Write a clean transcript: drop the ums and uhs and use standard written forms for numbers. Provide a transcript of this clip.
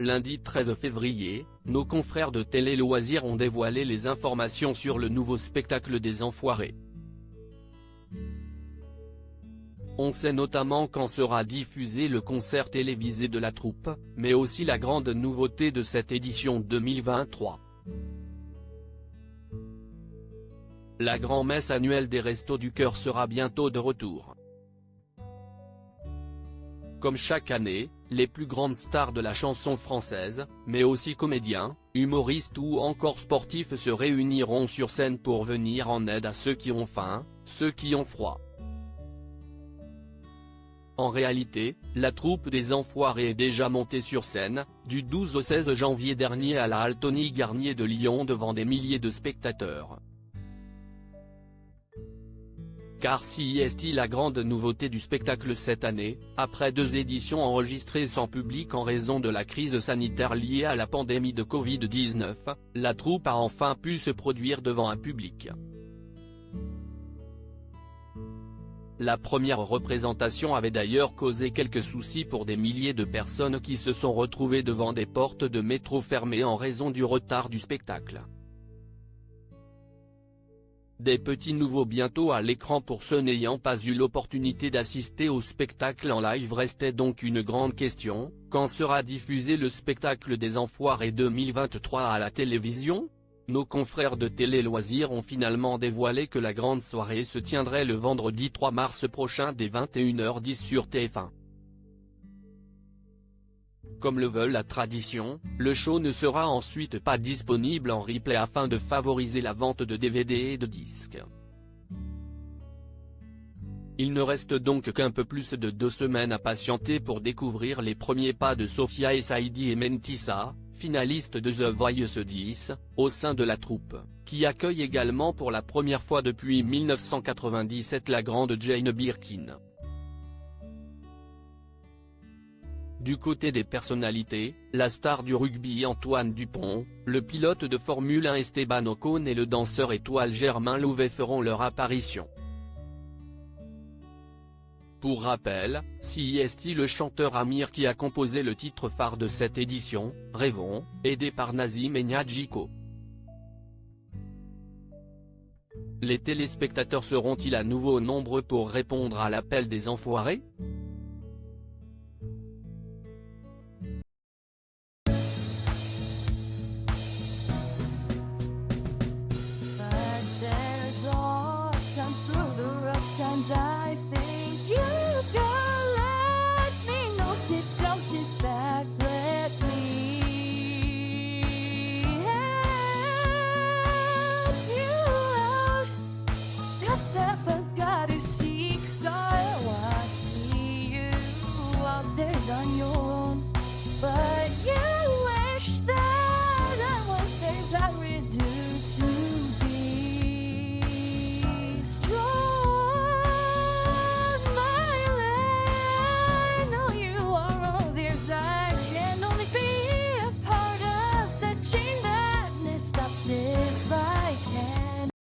Lundi 13 février, nos confrères de Télé Loisirs ont dévoilé les informations sur le nouveau spectacle des Enfoirés. On sait notamment quand sera diffusé le concert télévisé de la troupe, mais aussi la grande nouveauté de cette édition 2023. La grand-messe annuelle des Restos du Cœur sera bientôt de retour. Comme chaque année, les plus grandes stars de la chanson française, mais aussi comédiens, humoristes ou encore sportifs se réuniront sur scène pour venir en aide à ceux qui ont faim, ceux qui ont froid. En réalité, la troupe des Enfoirés est déjà montée sur scène, du 12 au 16 janvier dernier à la Altony Garnier de Lyon devant des milliers de spectateurs. Car si est la grande nouveauté du spectacle cette année, après 2 éditions enregistrées sans public en raison de la crise sanitaire liée à la pandémie de Covid-19, la troupe a enfin pu se produire devant un public. La première représentation avait d'ailleurs causé quelques soucis pour des milliers de personnes qui se sont retrouvées devant des portes de métro fermées en raison du retard du spectacle. Des petits nouveaux bientôt à l'écran pour ceux n'ayant pas eu l'opportunité d'assister au spectacle en live restait donc une grande question: quand sera diffusé le spectacle des Enfoirés 2023 à la télévision ? Nos confrères de Télé Loisirs ont finalement dévoilé que la grande soirée se tiendrait le vendredi 3 mars prochain dès 21h10 sur TF1. Comme le veut la tradition, le show ne sera ensuite pas disponible en replay afin de favoriser la vente de DVD et de disques. Il ne reste donc qu'un peu plus de 2 semaines à patienter pour découvrir les premiers pas de Sophia et Saïdi et Mentissa, finalistes de The Voice 10, au sein de la troupe, qui accueille également pour la première fois depuis 1997 la grande Jane Birkin. Du côté des personnalités, la star du rugby Antoine Dupont, le pilote de Formule 1 Esteban Ocon et le danseur étoile Germain Louvet feront leur apparition. Pour rappel, CIST le chanteur Amir qui a composé le titre phare de cette édition, Rêvons, aidé par Nazim et Niadjiko. Les téléspectateurs seront-ils à nouveau nombreux pour répondre à l'appel des Enfoirés ? Through the rough times I think